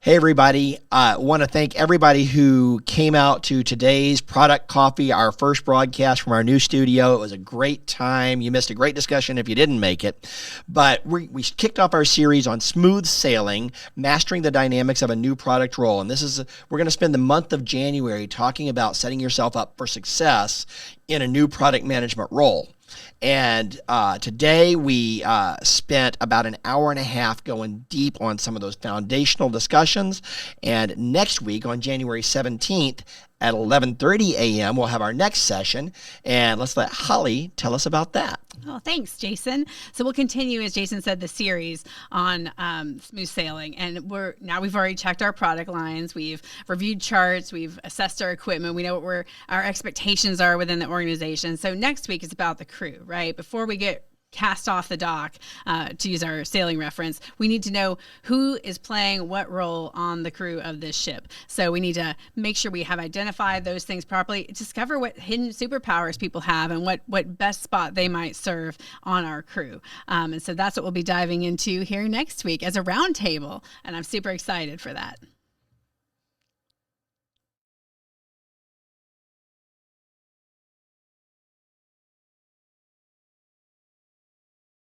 Hey, everybody. I want to thank everybody who came out to today's Product Coffee, our first broadcast from our new studio. It was a great time. You missed a great discussion if you didn't make it. But we kicked off our series on smooth sailing, mastering the dynamics of a new product role. And we're going to spend the month of January talking about setting yourself up for success in a new product management role. And today we spent about an hour and a half going deep on some of those foundational discussions. And next week on January 17th at 11:30 a.m., we'll have our next session. And let's let Holly tell us about that. Oh, thanks, Jason. So we'll continue, as Jason said, the series on smooth sailing. And we've already checked our product lines. We've reviewed charts. We've assessed our equipment. We know what our expectations are within the organization. So next week is about the crew, right? Before we get cast off the dock, to use our sailing reference, we need to know who is playing what role on the crew of this ship. So we need to make sure we have identified those things properly, discover what hidden superpowers people have and what best spot they might serve on our crew. And so that's what we'll be diving into here next week as a roundtable. And I'm super excited for that.